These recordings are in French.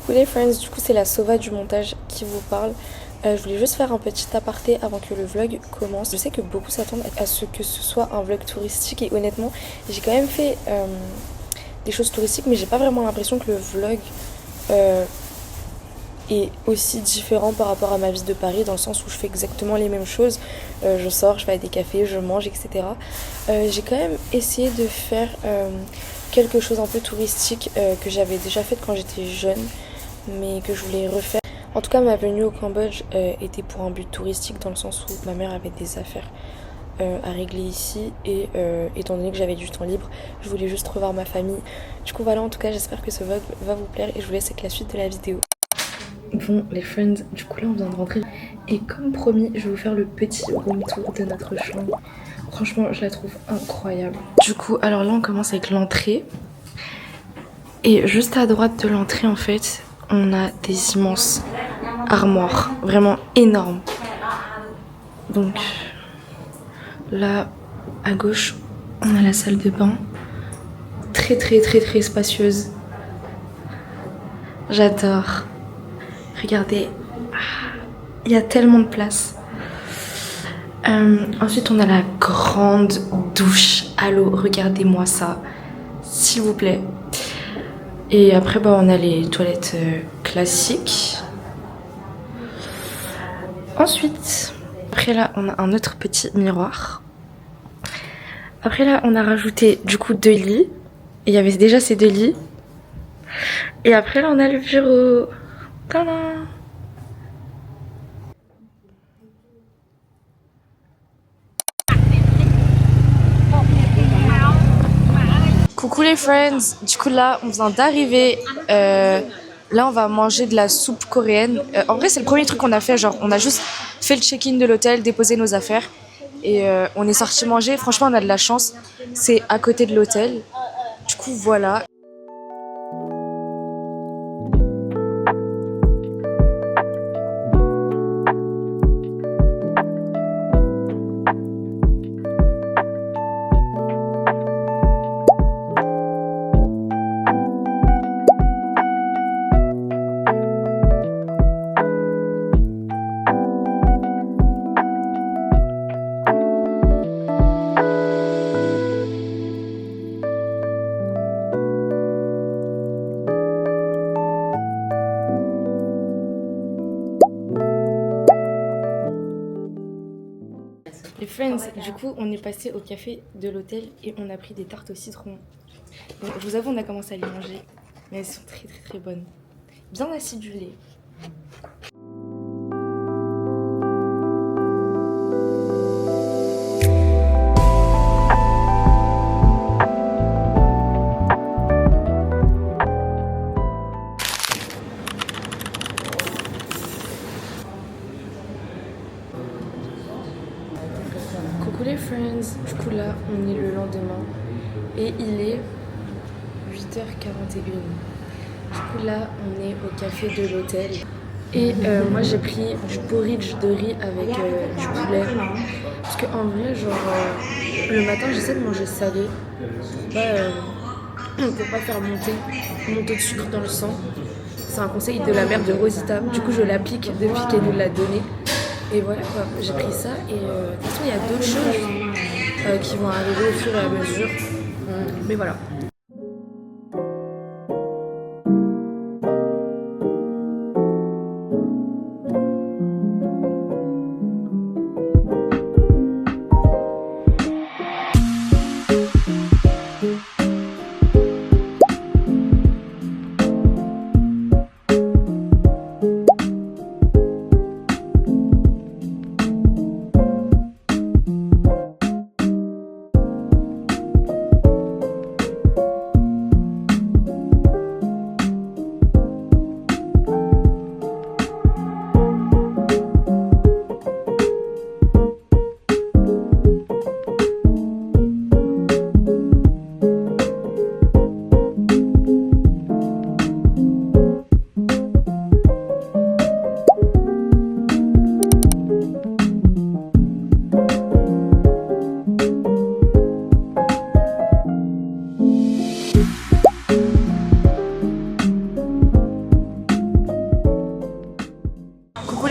Coucou les friends, du coup c'est la Sova du montage qui vous parle. Je voulais juste faire un petit aparté avant que le vlog commence. Je sais que beaucoup s'attendent à ce que ce soit un vlog touristique et honnêtement j'ai quand même fait des choses touristiques mais j'ai pas vraiment l'impression que le vlog est aussi différent par rapport à ma vie de Paris dans le sens où je fais exactement les mêmes choses. Je sors, je vais à des cafés, je mange, etc. J'ai quand même essayé de faire quelque chose un peu touristique que j'avais déjà fait quand j'étais jeune mais que je voulais refaire. En tout cas ma venue au Cambodge était pour un but touristique dans le sens où ma mère avait des affaires à régler ici et étant donné que j'avais du temps libre je voulais juste revoir ma famille. Du coup voilà, en tout cas j'espère que ce vlog va vous plaire et je vous laisse avec la suite de la vidéo. Bon les friends, du coup là on vient de rentrer et comme promis je vais vous faire le petit room tour de notre chambre. Franchement je la trouve incroyable. Du coup alors là on commence avec l'entrée et juste à droite de l'entrée en fait on a des immenses armoires, vraiment énormes. Donc là à gauche on a la salle de bain, très spacieuse. J'adore. Regardez, il y a tellement de place. Ensuite on a la grande douche à l'eau, regardez-moi ça s'il vous plaît. Et après bah, on a les toilettes classiques. Ensuite, après là on a un autre petit miroir. Après là on a rajouté du coup 2 lits. Il y avait déjà ces 2 lits. Et après là on a le bureau. Tadam! Coucou les friends, du coup là on vient d'arriver, là on va manger de la soupe coréenne. En vrai c'est le premier truc qu'on a fait, genre on a juste fait le check-in de l'hôtel, déposé nos affaires et on est sorti manger. Franchement on a de la chance, c'est à côté de l'hôtel, du coup voilà. Les friends, du coup on est passé au café de l'hôtel et on a pris des tartes au citron. Bon, je vous avoue on a commencé à les manger, mais elles sont très bonnes. Bien acidulées. Coucou les friends, du coup là on est le lendemain et il est 8h41. Du coup là on est au café de l'hôtel et moi j'ai pris du porridge de riz avec du poulet parce que en vrai genre le matin j'essaie de manger salé pour pas faire monter mon taux de sucre dans le sang. C'est un conseil de la mère de Rosita, du coup je l'applique depuis qu'elle nous l'a donné. Et voilà quoi, j'ai pris ça et de toute façon il y a d'autres choses qui vont arriver au fur et à mesure. Mais voilà.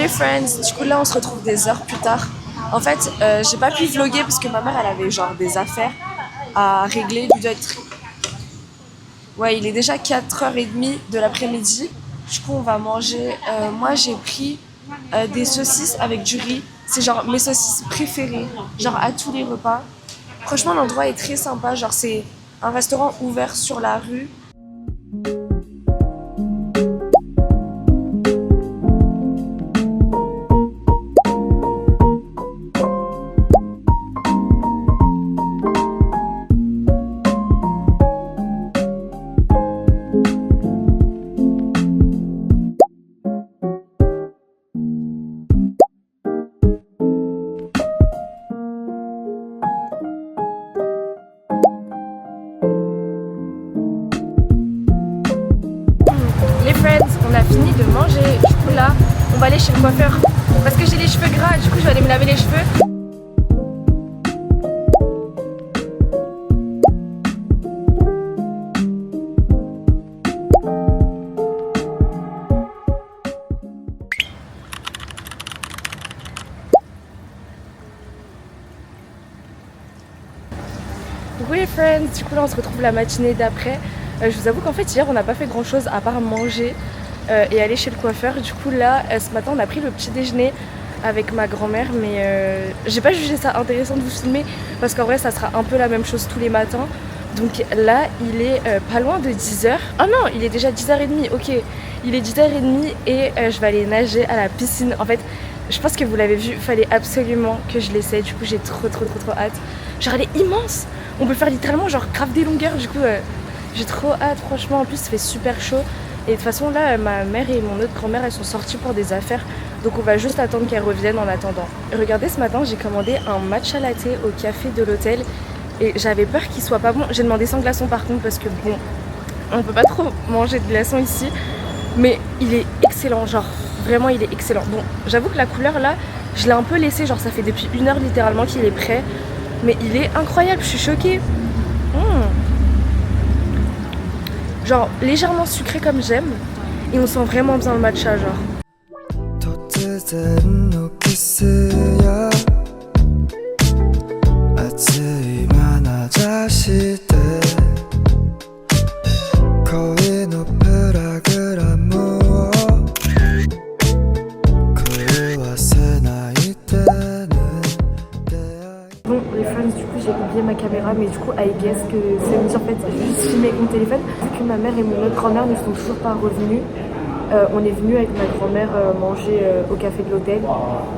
les friends, du coup là on se retrouve des heures plus tard. En fait, j'ai pas pu vlogger parce que ma mère elle avait genre des affaires à régler. Il doit être... Ouais, il est déjà 4h30 de l'après-midi. Du coup on va manger. Moi j'ai pris des saucisses avec du riz. C'est genre mes saucisses préférées, genre à tous les repas. Franchement l'endroit est très sympa, genre c'est un restaurant ouvert sur la rue. Les friends, on a fini de manger, du coup là, on va aller chez le coiffeur. Parce que j'ai les cheveux gras, du coup je vais aller me laver les cheveux. Coucou les friends, du coup là on se retrouve la matinée d'après. Je vous avoue qu'en fait hier on n'a pas fait grand chose à part manger et aller chez le coiffeur. Du coup là ce matin on a pris le petit déjeuner avec ma grand-mère, mais j'ai pas jugé ça intéressant de vous filmer parce qu'en vrai ça sera un peu la même chose tous les matins. Donc là il est pas loin de 10h. Ah non, il est déjà 10h30, ok. Il est 10h30 et je vais aller nager à la piscine. En fait je pense que vous l'avez vu, il fallait absolument que je l'essaie. Du coup j'ai trop hâte. Genre elle est immense. On peut faire littéralement genre grave des longueurs, du coup j'ai trop hâte, franchement. En plus il fait super chaud et de toute façon là ma mère et mon autre grand-mère elles sont sorties pour des affaires, donc on va juste attendre qu'elles reviennent en attendant. Regardez, ce matin j'ai commandé un matcha latte au café de l'hôtel et j'avais peur qu'il soit pas bon. J'ai demandé sans glaçon par contre parce que bon, on peut pas trop manger de glaçons ici, mais il est excellent, genre vraiment il est excellent. Bon, j'avoue que la couleur là je l'ai un peu laissé, genre ça fait depuis 1 heure littéralement qu'il est prêt. Mais il est incroyable, je suis choquée. Genre légèrement sucré comme j'aime. Et on sent vraiment bien le matcha, genre. Bon les fans, du coup j'ai oublié ma caméra, mais du coup I guess que c'est mieux en fait, je vais juste filmer avec mon téléphone. Vu que ma mère et mon autre grand-mère ne sont toujours pas revenus, on est venu avec ma grand-mère manger au café de l'hôtel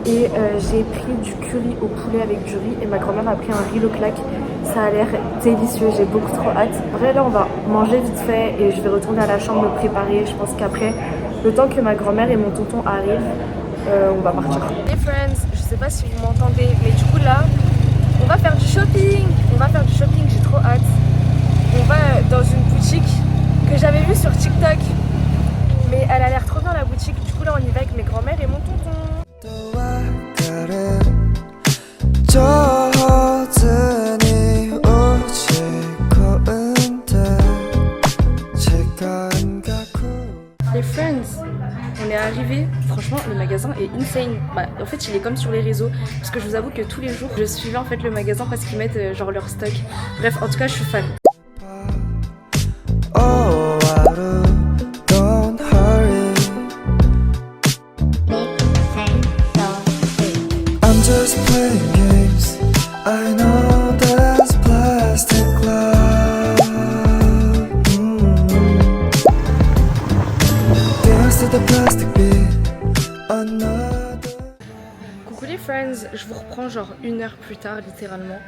et j'ai pris du curry au poulet avec du riz et ma grand-mère a pris un riz le claque. Ça a l'air délicieux, j'ai beaucoup trop hâte. Après là on va manger vite fait et je vais retourner à la chambre me préparer. Je pense qu'après, le temps que ma grand-mère et mon tonton arrivent, on va partir. Les friends, je sais pas si vous m'entendez, mais du coup là on va faire du shopping. J'ai trop hâte. On va dans une boutique que j'avais vue sur TikTok, mais elle a l'air trop bien la boutique. Du coup là on y va avec mes grand-mères et mon tonton. Les friends, on est arrivé. Franchement le magasin est insane. Bah, en fait il est comme sur les réseaux, parce que je vous avoue que tous les jours je suivais en fait le magasin parce qu'ils mettent genre leur stock. Bref, en tout cas je suis fan. Coucou les friends, je vous reprends genre 1 heure plus tard littéralement.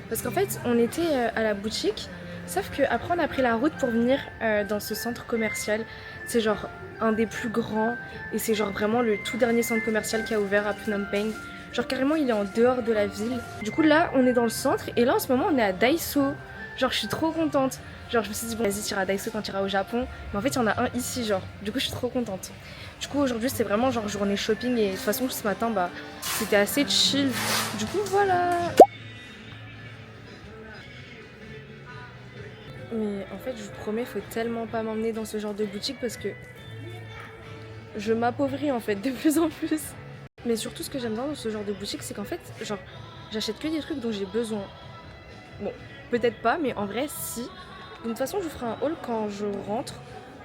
Parce qu'en fait on était à la boutique, sauf qu'après on a pris la route pour venir dans ce centre commercial. C'est genre un des plus grands et c'est genre vraiment le tout dernier centre commercial qui a ouvert à Phnom Penh. Genre carrément il est en dehors de la ville. Du coup là on est dans le centre et là en ce moment on est à Daiso. Genre je suis trop contente. Genre je me suis dit bon vas-y t'iras à Daiso quand t'iras au Japon. Mais en fait il y en a un ici genre. Du coup je suis trop contente. Du coup aujourd'hui c'est vraiment genre journée shopping et de toute façon ce matin bah c'était assez chill. Du coup voilà. Mais en fait je vous promets faut tellement pas m'emmener dans ce genre de boutique parce que je m'appauvris en fait de plus en plus. Mais surtout ce que j'aime bien dans ce genre de boutique, c'est qu'en fait, genre, j'achète que des trucs dont j'ai besoin. Bon, peut-être pas, mais en vrai, si. Donc, de toute façon, je vous ferai un haul quand je rentre.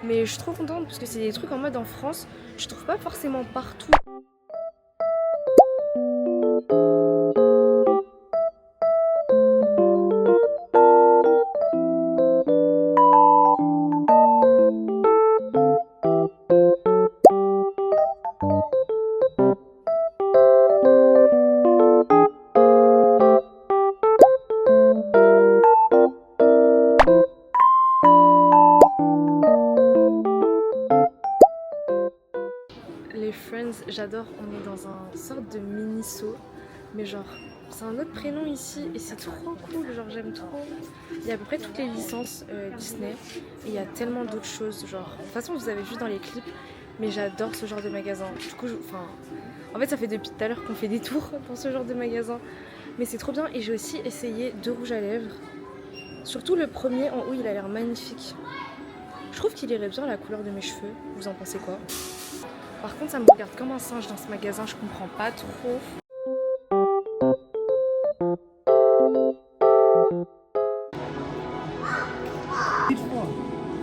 Mais je suis trop contente parce que c'est des trucs en mode en France, je trouve pas forcément partout. Les Friends, j'adore, on est dans un sorte de mini-saut, mais genre, c'est un autre prénom ici et c'est trop cool, genre j'aime trop. Il y a à peu près toutes les licences Disney et il y a tellement d'autres choses, genre, de toute façon vous avez vu dans les clips, mais j'adore ce genre de magasin. Du coup, en fait ça fait depuis tout à l'heure qu'on fait des tours dans ce genre de magasin, mais c'est trop bien et j'ai aussi essayé 2 rouges à lèvres, surtout le premier en haut il a l'air magnifique. Je trouve qu'il irait bien la couleur de mes cheveux, vous en pensez quoi? Par contre, ça me regarde comme un singe dans ce magasin, je comprends pas trop.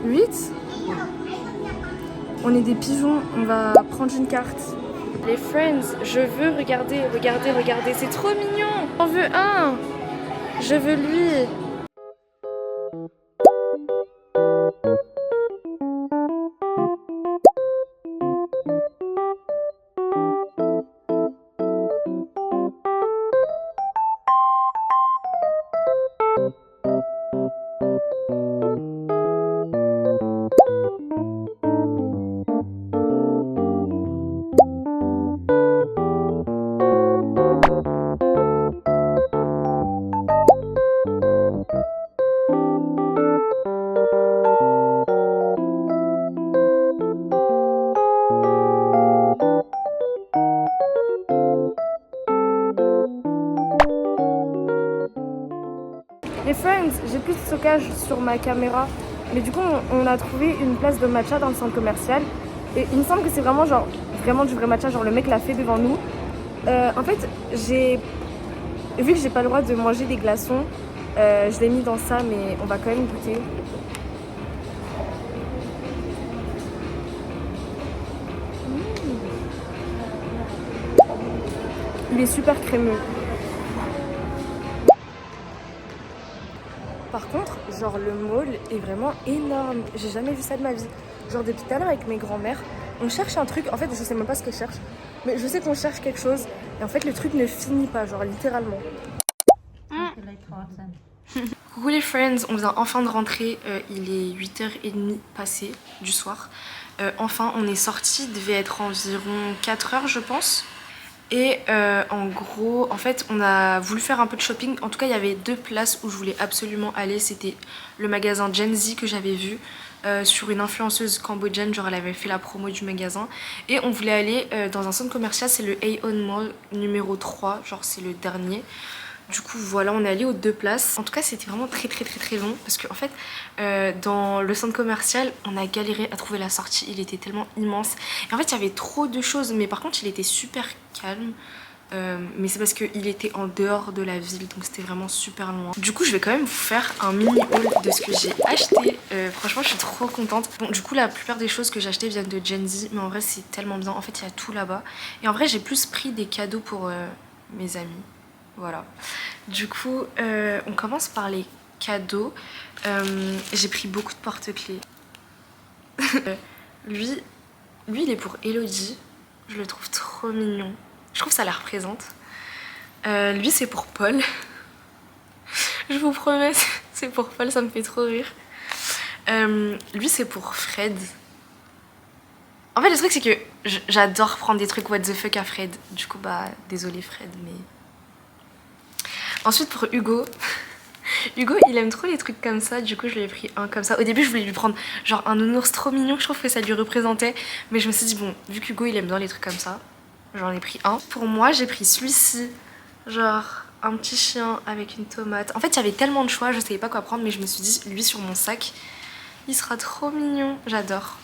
Huit. On est des pigeons, on va prendre une carte. Les Friends, je veux regarder, c'est trop mignon. J'en veux un. Je veux lui. Les Friends, j'ai plus de stockage sur ma caméra, mais du coup on a trouvé une place de matcha dans le centre commercial et il me semble que c'est vraiment genre vraiment du vrai matcha, genre le mec l'a fait devant nous. En fait vu que j'ai pas le droit de manger des glaçons, je l'ai mis dans ça, mais on va quand même goûter. Il est super crémeux. Par contre, genre le mall est vraiment énorme. J'ai jamais vu ça de ma vie. Genre depuis tout à l'heure avec mes grands-mères, on cherche un truc. En fait, je sais même pas ce qu'elles cherchent. Mais je sais qu'on cherche quelque chose. Et en fait, le truc ne finit pas, genre littéralement. Coucou les friends, on vient enfin de rentrer. Il est 8h30 passé du soir. Enfin, on est sortis. Il devait être environ 4h, je pense. Et en gros, en fait, on a voulu faire un peu de shopping. En tout cas, il y avait 2 places où je voulais absolument aller. C'était le magasin Gen Z que j'avais vu sur une influenceuse cambodgienne. Genre, elle avait fait la promo du magasin. Et on voulait aller dans un centre commercial, c'est le Aeon Mall numéro 3. Genre, c'est le dernier. Du coup, voilà, on est allé aux 2 places. En tout cas, c'était vraiment très long. Parce qu'en fait, dans le centre commercial, on a galéré à trouver la sortie. Il était tellement immense. Et en fait, il y avait trop de choses. Mais par contre, il était super calme. Mais c'est parce qu'il était en dehors de la ville. Donc, c'était vraiment super loin. Du coup, je vais quand même vous faire un mini haul de ce que j'ai acheté. Franchement, je suis trop contente. Bon, du coup, la plupart des choses que j'ai achetées viennent de Gen Z. Mais en vrai, c'est tellement bien. En fait, il y a tout là-bas. Et en vrai, j'ai plus pris des cadeaux pour mes amis. Voilà. Du coup, on commence par les cadeaux. J'ai pris beaucoup de porte-clés. lui, il est pour Elodie. Je le trouve trop mignon. Je trouve que ça la représente. Lui, c'est pour Paul. Je vous promets, c'est pour Paul, ça me fait trop rire. Lui, c'est pour Fred. En fait, le truc, c'est que j'adore prendre des trucs what the fuck à Fred. Du coup, bah, désolé Fred, mais... Ensuite pour Hugo, Hugo il aime trop les trucs comme ça, du coup je lui ai pris un comme ça. Au début je voulais lui prendre genre un nounours trop mignon, je trouve que ça lui représentait. Mais je me suis dit bon, vu qu'Hugo il aime bien les trucs comme ça, j'en ai pris un. Pour moi j'ai pris celui-ci, genre un petit chien avec une tomate. En fait il y avait tellement de choix, je savais pas quoi prendre, mais je me suis dit lui sur mon sac, il sera trop mignon, j'adore.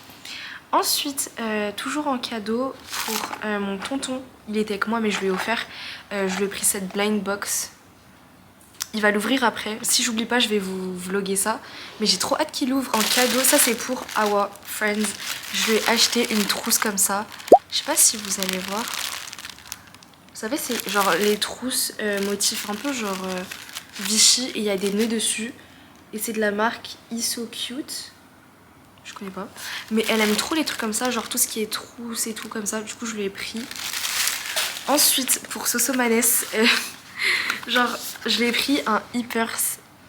Ensuite, toujours en cadeau pour mon tonton. Il était avec moi mais je lui ai offert. Je lui ai pris cette blind box. Il va l'ouvrir après. Si j'oublie pas, je vais vous vlogger ça. Mais j'ai trop hâte qu'il ouvre en cadeau. Ça, c'est pour Our Friends. Je lui ai acheté une trousse comme ça. Je sais pas si vous allez voir. Vous savez, c'est genre les trousses motifs un peu genre Vichy. Et il y a des nœuds dessus. Et c'est de la marque So Cute. Je connais pas. Mais elle aime trop les trucs comme ça. Genre tout ce qui est trousse et tout comme ça. Du coup, je lui ai pris. Ensuite, pour Sosomanes... genre, je lui ai pris un Hippers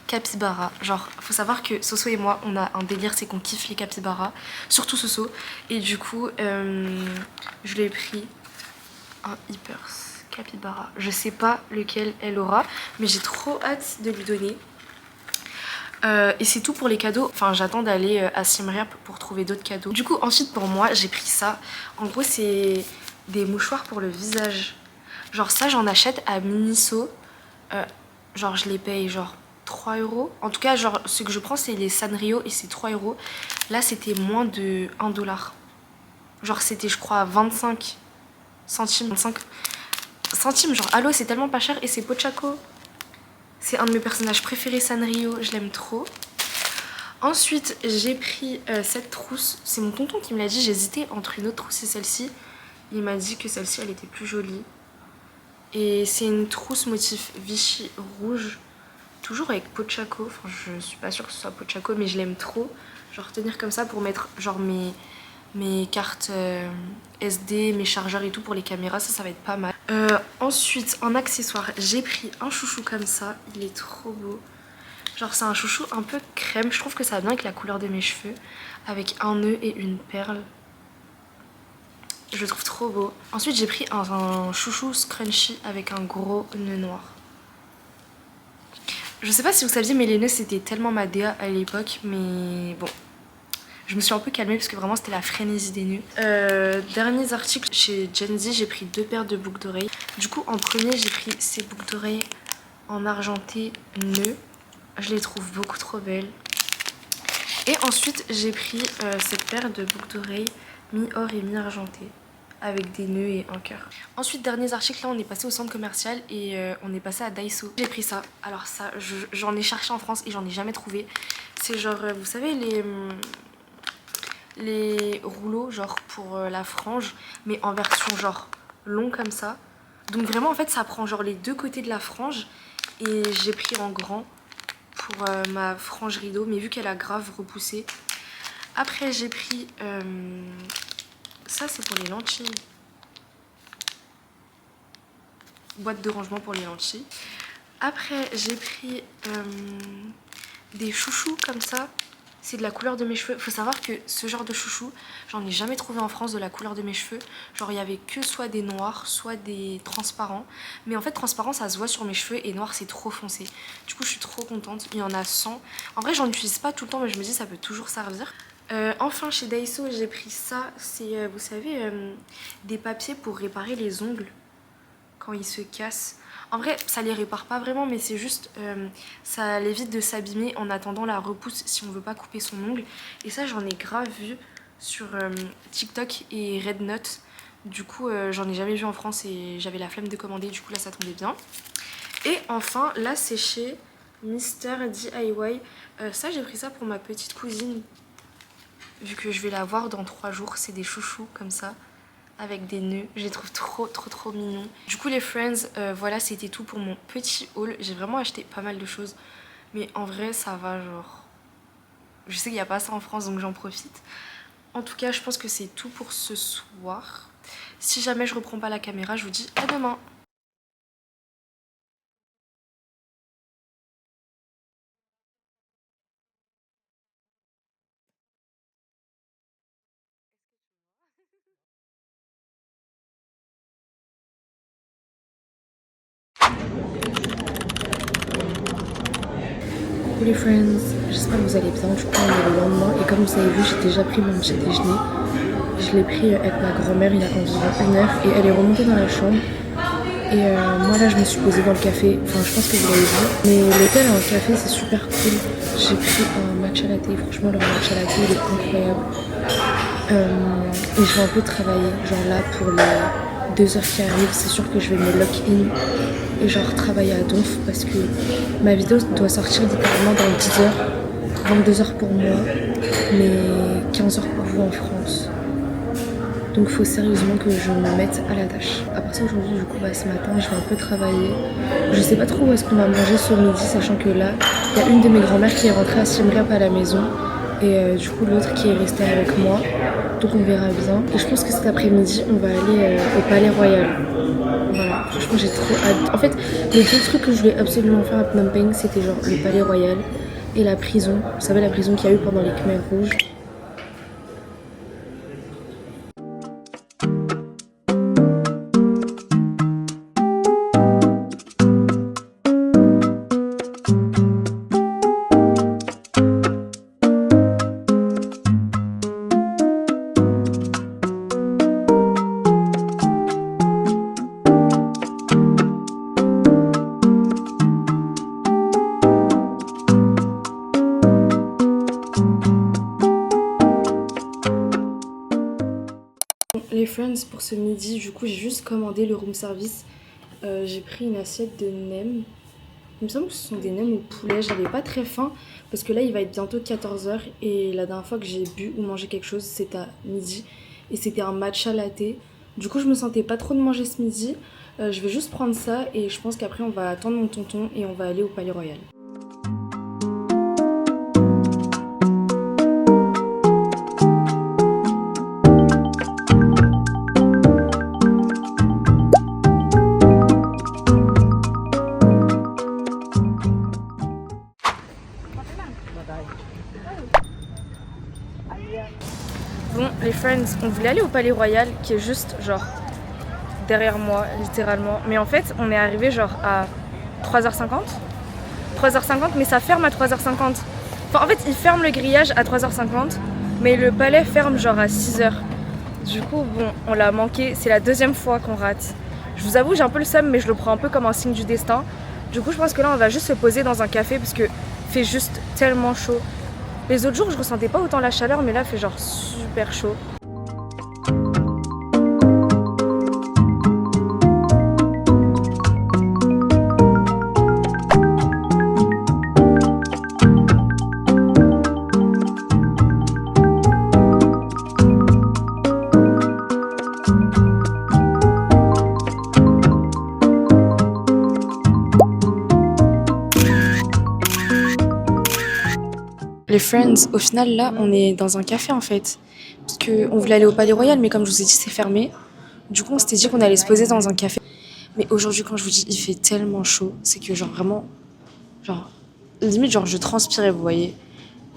capybara. Genre, faut savoir que Soso et moi, on a un délire, c'est qu'on kiffe les capybaras. Surtout Soso. Et du coup, je lui ai pris un Hippers capybara. Je sais pas lequel elle aura, mais j'ai trop hâte de lui donner. Et c'est tout pour les cadeaux. Enfin, j'attends d'aller à Simria pour trouver d'autres cadeaux. Du coup, ensuite, pour moi, j'ai pris ça. En gros, c'est des mouchoirs pour le visage. Genre ça, j'en achète à Miniso. Genre je les paye genre 3 €. En tout cas, genre ce que je prends, c'est les Sanrio et c'est 3 €. Là, c'était moins de 1 $. Genre c'était, je crois, 25 centimes. 25 centimes, genre allô, c'est tellement pas cher. Et c'est Pochako. C'est un de mes personnages préférés, Sanrio. Je l'aime trop. Ensuite, j'ai pris cette trousse. C'est mon tonton qui me l'a dit. J'hésitais entre une autre trousse et celle-ci. Il m'a dit que celle-ci, elle était plus jolie. Et c'est une trousse motif Vichy rouge, toujours avec Pochako. Enfin, je suis pas sûre que ce soit Pochako, mais je l'aime trop. Genre tenir comme ça pour mettre genre mes cartes SD, mes chargeurs et tout pour les caméras, ça va être pas mal. Ensuite, en accessoire, j'ai pris un chouchou comme ça. Il est trop beau. Genre c'est un chouchou un peu crème. Je trouve que ça va bien avec la couleur de mes cheveux. Avec un nœud et une perle. Je le trouve trop beau. Ensuite, j'ai pris un chouchou scrunchy avec un gros nœud noir. Je sais pas si vous saviez, mais les nœuds, c'était tellement ma DA à l'époque. Mais bon, je me suis un peu calmée parce que vraiment, c'était la frénésie des nœuds. Derniers articles chez Gen Z, j'ai pris 2 paires de boucles d'oreilles. Du coup, en premier, j'ai pris ces boucles d'oreilles en argenté nœud. Je les trouve beaucoup trop belles. Et ensuite, j'ai pris cette paire de boucles d'oreilles mi-or et mi-argenté avec des nœuds et un cœur. Ensuite, derniers articles, là on est passé au centre commercial et on est passé à Daiso. J'ai pris ça. Alors ça, j'en ai cherché en France et j'en ai jamais trouvé. C'est genre, vous savez, les rouleaux genre pour la frange, mais en version genre long comme ça. Donc vraiment en fait ça prend genre les deux côtés de la frange et j'ai pris en grand pour ma frange rideau, mais vu qu'elle a grave repoussé. Après j'ai pris ça, c'est pour les lentilles. Boîte de rangement pour les lentilles. Après j'ai pris des chouchous comme ça. C'est de la couleur de mes cheveux. Faut savoir que ce genre de chouchou, j'en ai jamais trouvé en France de la couleur de mes cheveux. Genre il y avait que soit des noirs, soit des transparents. Mais en fait transparent ça se voit sur mes cheveux et noir c'est trop foncé. Du coup je suis trop contente. Il y en a 100. En vrai j'en utilise pas tout le temps mais je me dis ça peut toujours servir. Enfin chez Daiso j'ai pris ça. C'est vous savez des papiers pour réparer les ongles quand ils se cassent. En vrai, ça les répare pas vraiment, mais c'est juste, ça l'évite de s'abîmer en attendant la repousse si on veut pas couper son ongle. Et ça, j'en ai grave vu sur TikTok et Red Note. Du coup, j'en ai jamais vu en France et j'avais la flemme de commander. Du coup, là, ça tombait bien. Et enfin, là, c'est chez Mister DIY. Ça, j'ai pris ça pour ma petite cousine. Vu que je vais la voir dans 3 jours. C'est des chouchous comme ça, avec des nœuds. Je les trouve trop mignons. Du coup les friends, voilà c'était tout pour mon petit haul. J'ai vraiment acheté pas mal de choses. Mais en vrai ça va genre... Je sais qu'il n'y a pas ça en France donc j'en profite. En tout cas je pense que c'est tout pour ce soir. Si jamais je reprends pas la caméra, je vous dis à demain. Coucou les friends, j'espère que vous allez bien. Du coup on est le lendemain et comme vous avez vu j'ai déjà pris mon petit déjeuner. Je l'ai pris avec ma grand-mère il y a environ 1 heure et elle est remontée dans la chambre. Et moi là je me suis posée dans le café, enfin je pense que vous l'avez vu. Mais l'hôtel a un café, c'est super cool. J'ai pris un matcha latte, franchement leur matcha latte il est incroyable. Et je vais un peu travailler, genre là pour les 2 heures qui arrivent, c'est sûr que je vais me lock in et genre travailler à donf parce que ma vidéo doit sortir littéralement dans 10 heures, 22 heures pour moi, mais 15 heures pour vous en France. Donc il faut sérieusement que je me mette à la tâche. À partir d'aujourd'hui, du coup, ce matin, je vais un peu travailler. Je sais pas trop où est-ce qu'on va manger ce midi, sachant que là, il y a une de mes grand-mères qui est rentrée à Siem Reap à la maison. Et du coup, l'autre qui est restée avec moi. Donc on verra bien. Et je pense que cet après-midi, on va aller au Palais Royal. Voilà, franchement, j'ai trop hâte. En fait, les 2 trucs que je voulais absolument faire à Phnom Penh, c'était genre le Palais Royal et la prison. Vous savez, la prison qu'il y a eu pendant les Khmers rouges. Les friends, pour ce midi, du coup, j'ai juste commandé le room service. J'ai pris une assiette de nems. Il me semble que ce sont des nems au poulet. J'avais pas très faim parce que là, il va être bientôt 14 heures. Et la dernière fois que j'ai bu ou mangé quelque chose, c'était à midi. Et c'était un matcha latte. Du coup, je me sentais pas trop de manger ce midi. Je vais juste prendre ça et je pense qu'après, on va attendre mon tonton et on va aller au Palais Royal. Bon, les friends, on voulait aller au Palais Royal qui est juste genre derrière moi, littéralement. Mais en fait, on est arrivé genre à 3h50. 3h50, mais ça ferme à 3h50. Enfin, en fait, ils ferment le grillage à 3h50, mais le palais ferme genre à 6h. Du coup, bon, on l'a manqué. C'est la 2e fois qu'on rate. Je vous avoue, j'ai un peu le seum, mais je le prends un peu comme un signe du destin. Du coup, je pense que là, on va juste se poser dans un café parce que fait juste tellement chaud. Les autres jours, je ressentais pas autant la chaleur, mais là, il fait genre super chaud. Les friends, au final là on est dans un café en fait, parce qu'on voulait aller au Palais Royal mais comme je vous ai dit c'est fermé, du coup on s'était dit qu'on allait se poser dans un café. Mais aujourd'hui quand je vous dis il fait tellement chaud, c'est que genre vraiment, genre limite genre je transpirais vous voyez.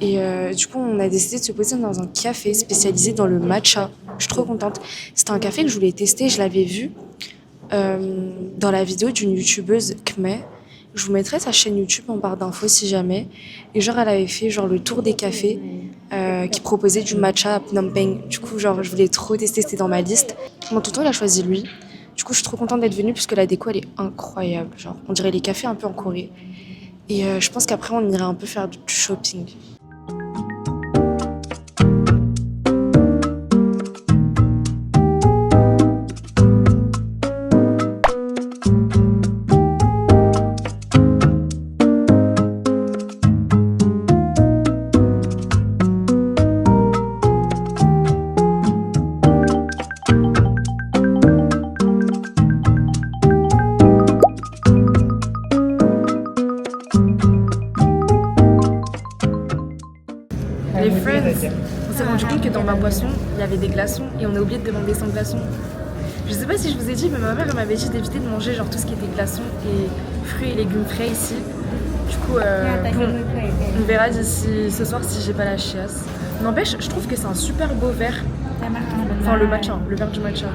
Et du coup on a décidé de se poser dans un café spécialisé dans le matcha, je suis trop contente. C'était un café que je voulais tester, je l'avais vu dans la vidéo d'une youtubeuse Khmer. Je vous mettrai sa chaîne YouTube en barre d'infos si jamais. Et genre elle avait fait genre le tour des cafés qui proposaient du matcha à Phnom Penh. Du coup genre je voulais trop tester, c'était dans ma liste. Mon tonton il a choisi lui. Du coup je suis trop contente d'être venue puisque la déco elle est incroyable. Genre on dirait les cafés un peu en Corée. Et je pense qu'après on irait un peu faire du shopping. Les friends, on s'est rendu compte que dans ma boisson, il y avait des glaçons et on a oublié de demander sans glaçons. Je sais pas si je vous ai dit, mais ma mère m'avait dit d'éviter de manger genre tout ce qui était glaçons et fruits et légumes frais ici. Du coup, bon, on verra d'ici ce soir si j'ai pas la chiasse. N'empêche, je trouve que c'est un super beau verre. Enfin, le matcha, le verre du matcha.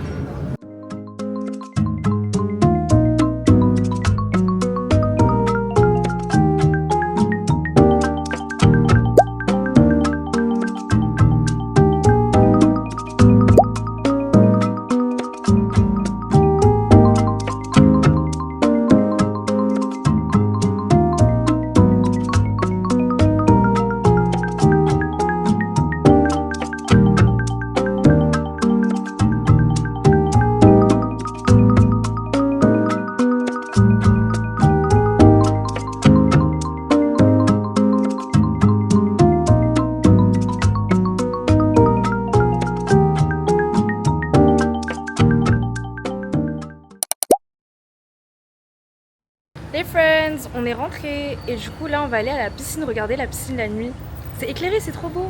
Les friends, on est rentrés et du coup là on va aller à la piscine, regarder la piscine la nuit. C'est éclairé, c'est trop beau.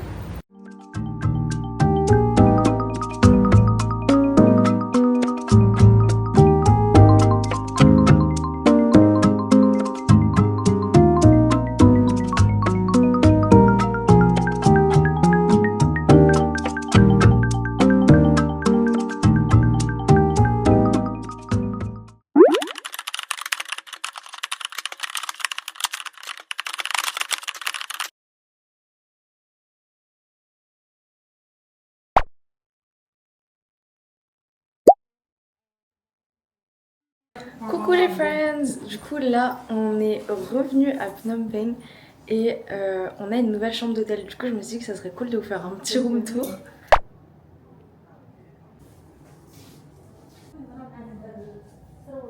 Coucou les friends. Du coup là on est revenu à Phnom Penh et on a une nouvelle chambre d'hôtel. Du coup je me suis dit que ça serait cool de vous faire un petit room tour.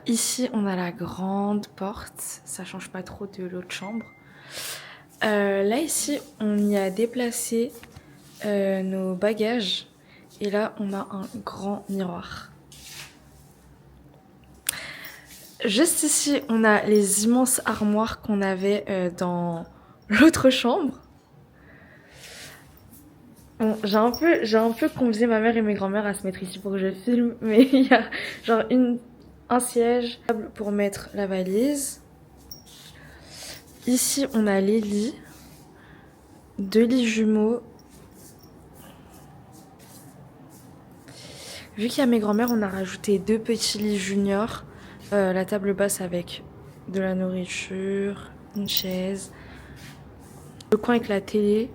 Ici on a la grande porte, ça change pas trop de l'autre chambre. Là ici on y a déplacé nos bagages et là on a un grand miroir. Juste ici, on a les immenses armoires qu'on avait dans l'autre chambre. Bon, j'ai un peu convié ma mère et mes grands-mères à se mettre ici pour que je filme, mais il y a genre un siège pour mettre la valise. Ici, on a les lits, 2 lits jumeaux. Vu qu'il y a mes grands-mères, on a rajouté 2 petits lits juniors. La table basse avec de la nourriture, une chaise, le coin avec la télé.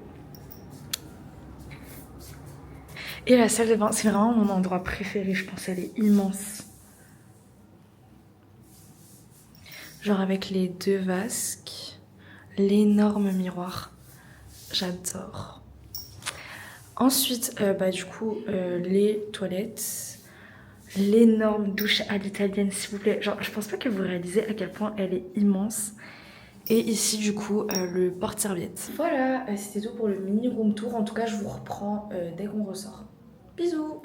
Et la salle de bain, c'est vraiment mon endroit préféré, je pense, elle est immense. Genre avec les 2 vasques, l'énorme miroir, j'adore. Ensuite, du coup, les toilettes, l'énorme douche à l'italienne, s'il vous plaît. Genre, je pense pas que vous réalisez à quel point elle est immense. Et ici, du coup, le porte-serviette. Voilà, c'était tout pour le mini room tour. En tout cas, je vous reprends dès qu'on ressort. Bisous!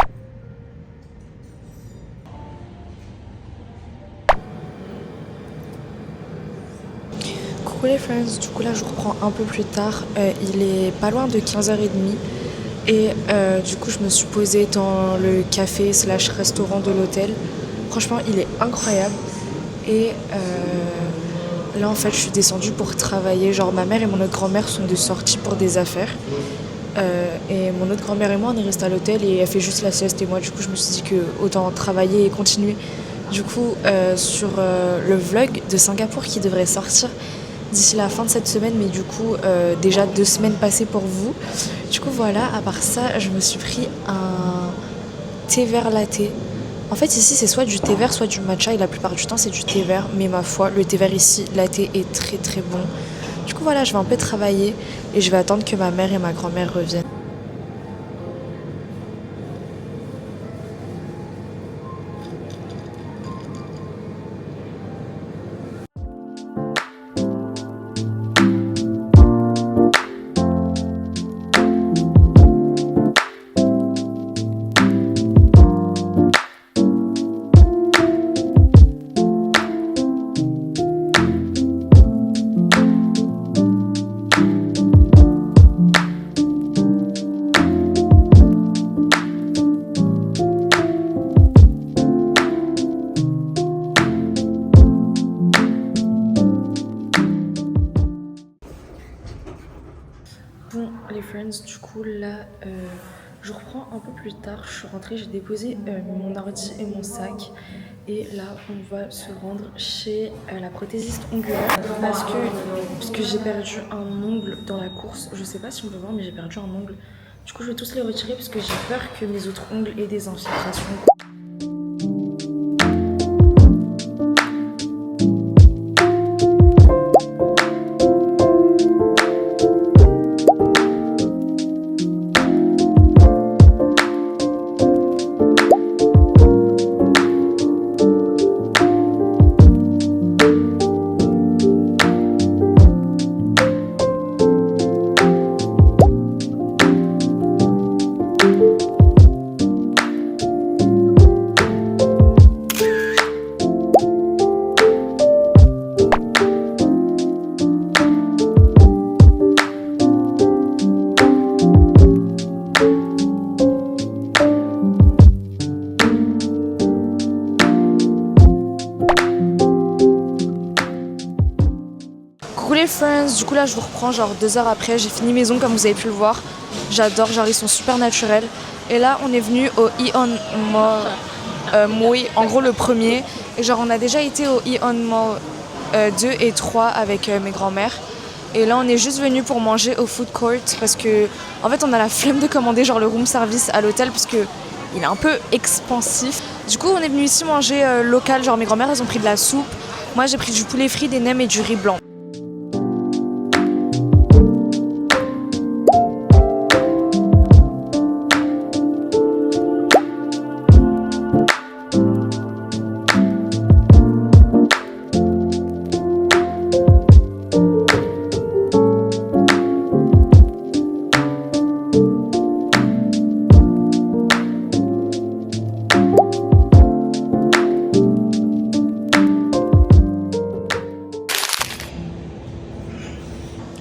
Coucou les friends, du coup là je vous reprends un peu plus tard. Il est pas loin de 15h30 et du coup je me suis posée dans le café slash restaurant de l'hôtel. Franchement il est incroyable et là en fait je suis descendue pour travailler. Genre ma mère et mon autre grand-mère sont de sortie pour des affaires. Et mon autre grand-mère et moi on est restés à l'hôtel et elle fait juste la sieste et moi du coup je me suis dit que autant travailler et continuer. Du coup sur le vlog de Singapour qui devrait sortir d'ici la fin de cette semaine, mais du coup déjà 2 semaines passées pour vous. Du coup voilà, à part ça je me suis pris un thé vert latte. En fait ici c'est soit du thé vert soit du matcha et la plupart du temps c'est du thé vert, mais ma foi le thé vert ici latte est très très bon. Du coup voilà, je vais un peu travailler et je vais attendre que ma mère et ma grand-mère reviennent. Bon les friends, du coup là je reprends un peu plus tard, je suis rentrée, j'ai déposé mon ordi et mon sac et là on va se rendre chez la prothésiste ongulaire parce que j'ai perdu un ongle dans la course, je sais pas si on peut voir mais j'ai perdu un ongle. Du coup je vais tous les retirer parce que j'ai peur que mes autres ongles aient des infiltrations. les friends, du coup là je vous reprends genre 2 heures après, j'ai fini mes ongles comme vous avez pu le voir. J'adore, genre ils sont super naturels. Et là on est venu au Ion Mall Moi, en gros le premier. Et genre on a déjà été au Ion Mall 2 et 3 avec mes grands-mères. Et là on est juste venu pour manger au food court parce que en fait on a la flemme de commander genre le room service à l'hôtel parce que il est un peu expansif. Du coup on est venu ici manger local, genre mes grands-mères elles ont pris de la soupe. Moi j'ai pris du poulet frit, des nems et du riz blanc.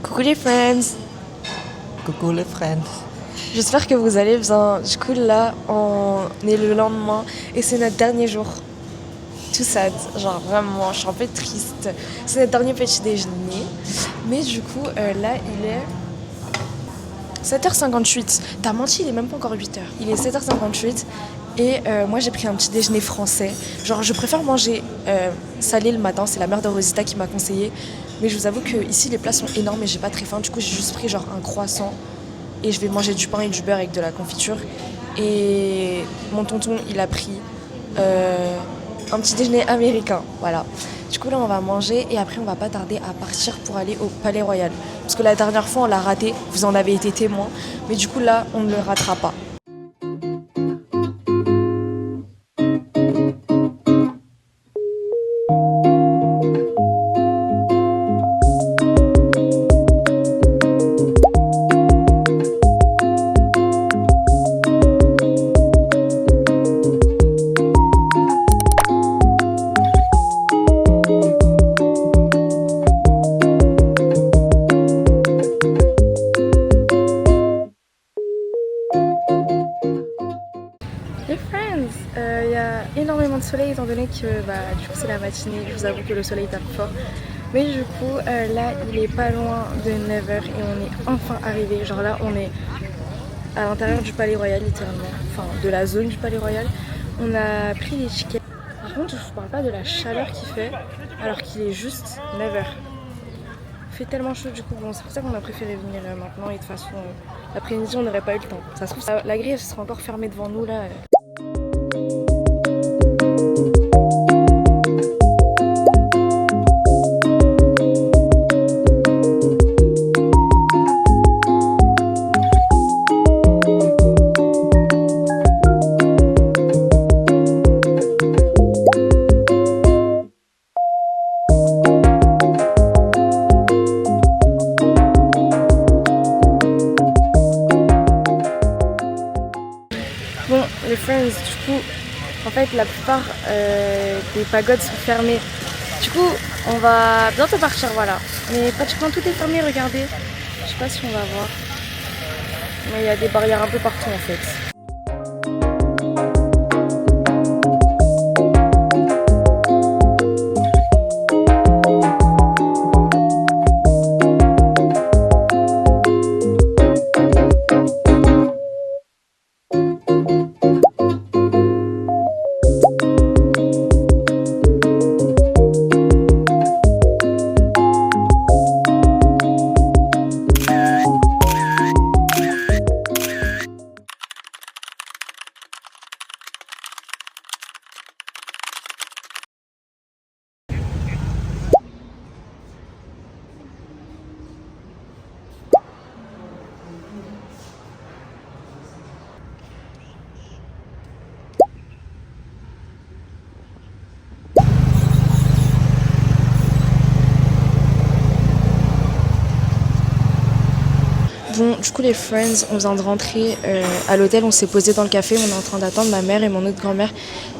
Coucou les friends! Coucou les friends. J'espère que vous allez bien. Du coup là on est le lendemain et c'est notre dernier jour. Tout sad, genre vraiment, je suis un peu triste. C'est notre dernier petit déjeuner. Mais du coup là il est 7h58. T'as menti, il est même pas encore 8h. Il est 7h58 et moi j'ai pris un petit déjeuner français. Genre je préfère manger salé le matin, c'est la mère de Rosita qui m'a conseillé. Mais je vous avoue que ici les plats sont énormes et j'ai pas très faim. Du coup j'ai juste pris genre un croissant et je vais manger du pain et du beurre avec de la confiture. Et mon tonton il a pris un petit déjeuner américain, voilà. Du coup là on va manger et après on va pas tarder à partir pour aller au Palais Royal. Parce que la dernière fois on l'a raté, vous en avez été témoin. Mais du coup là on ne le ratera pas. Les friends, il y a énormément de soleil étant donné que du coup c'est la matinée, je vous avoue que le soleil tape fort. Mais du coup là il est pas loin de 9h et on est enfin arrivé. Genre là on est à l'intérieur du Palais Royal littéralement, enfin de la zone du Palais Royal. On a pris les tickets. Par contre je vous parle pas de la chaleur qu'il fait alors qu'il est juste 9h. Il fait tellement chaud du coup, bon c'est pour ça qu'on a préféré venir maintenant et de toute façon l'après-midi on n'aurait pas eu le temps. Ça se trouve la grille elle sera encore fermée devant nous là. Bon, les friends, du coup, en fait, la plupart des pagodes sont fermées. Du coup, on va bientôt partir, voilà. Mais pratiquement tout est fermé, regardez. Je sais pas si on va voir. Mais il y a des barrières un peu partout, en fait. Bon, du coup les friends, on vient de rentrer à l'hôtel, on s'est posé dans le café, on est en train d'attendre ma mère et mon autre grand-mère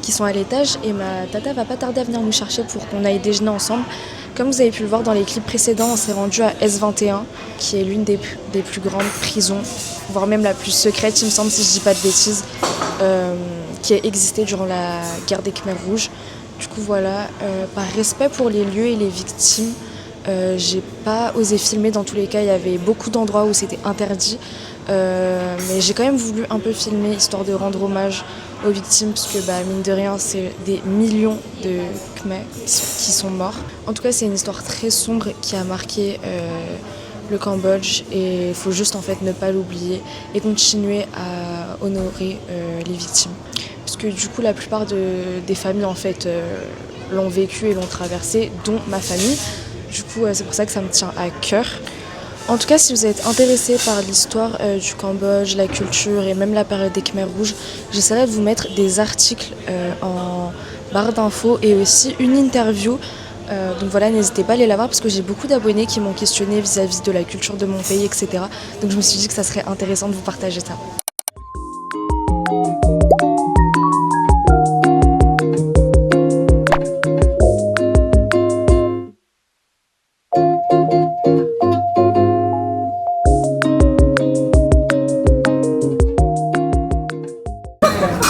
qui sont à l'étage et ma tata va pas tarder à venir nous chercher pour qu'on aille déjeuner ensemble. Comme vous avez pu le voir dans les clips précédents, on s'est rendu à S21 qui est l'une des plus grandes prisons, voire même la plus secrète il me semble si je dis pas de bêtises, qui a existé durant la guerre des Khmers rouges. Du coup voilà, par respect pour les lieux et les victimes, J'ai pas osé filmer, dans tous les cas il y avait beaucoup d'endroits où c'était interdit. Mais j'ai quand même voulu un peu filmer histoire de rendre hommage aux victimes parce que mine de rien c'est des millions de Khmers qui sont morts. En tout cas c'est une histoire très sombre qui a marqué le Cambodge et il faut juste en fait ne pas l'oublier et continuer à honorer les victimes. Parce que du coup la plupart des familles en fait l'ont vécu et l'ont traversé, dont ma famille. Du coup c'est pour ça que ça me tient à cœur. En tout cas, si vous êtes intéressé par l'histoire du Cambodge, la culture et même la période des Khmers rouges, j'essaierai de vous mettre des articles en barre d'infos et aussi une interview. Donc voilà, n'hésitez pas à aller la voir parce que j'ai beaucoup d'abonnés qui m'ont questionné vis-à-vis de la culture de mon pays, etc. Donc je me suis dit que ça serait intéressant de vous partager ça.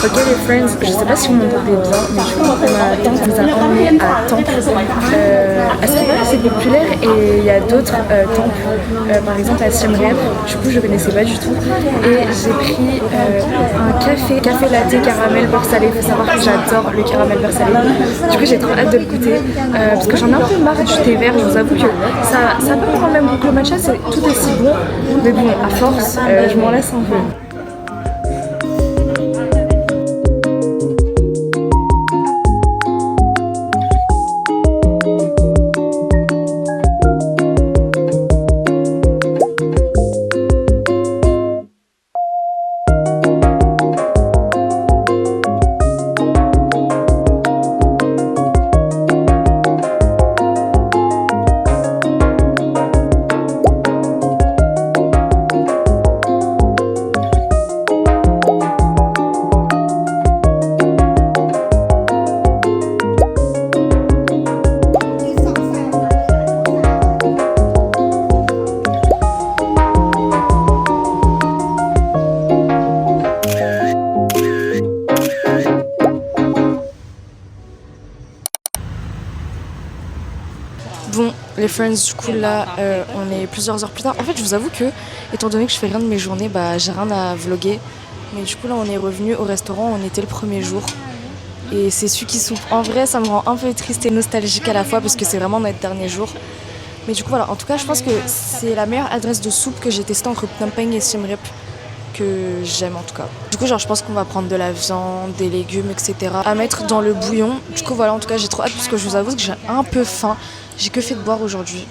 Ok les friends, je sais pas si vous m'entendez bien, mais du coup ma tante nous a emmenés à Temple. À Sri Lanka c'est populaire et il y a d'autres temples, par exemple à Siem Reap, du coup je connaissais pas du tout. Et j'ai pris un café latte caramel beurre salé, il faut savoir que j'adore le caramel beurre salé. Du coup j'ai trop hâte de le goûter, parce que j'en ai un peu marre du thé vert, je vous avoue que ça a pas vraiment le même goût que le matcha, c'est tout aussi bon, mais bon à force je m'en lasse un peu. Bon, les friends, du coup là, on est plusieurs heures plus tard. En fait, je vous avoue que, étant donné que je fais rien de mes journées, j'ai rien à vlogger. Mais du coup là, on est revenu au restaurant, on était le premier jour. Et c'est celui qui soupe. En vrai, ça me rend un peu triste et nostalgique à la fois parce que c'est vraiment notre dernier jour. Mais du coup voilà, en tout cas, je pense que c'est la meilleure adresse de soupe que j'ai testée entre Phnom Penh et Siem Reap, que j'aime en tout cas. Du coup genre je pense qu'on va prendre de la viande, des légumes, etc. à mettre dans le bouillon. Du coup voilà, en tout cas j'ai trop hâte parce que je vous avoue que j'ai un peu faim. J'ai que fait de boire aujourd'hui.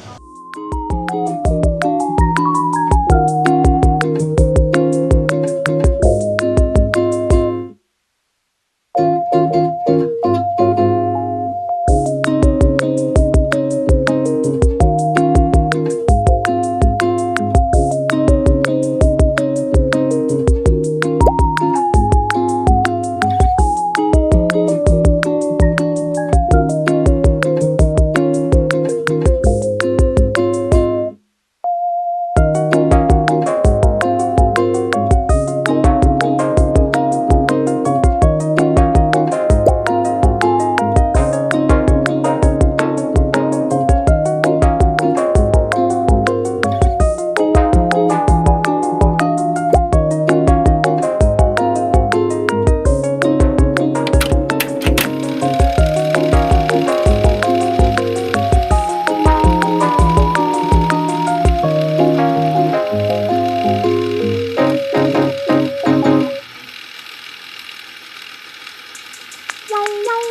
Wow,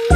wow.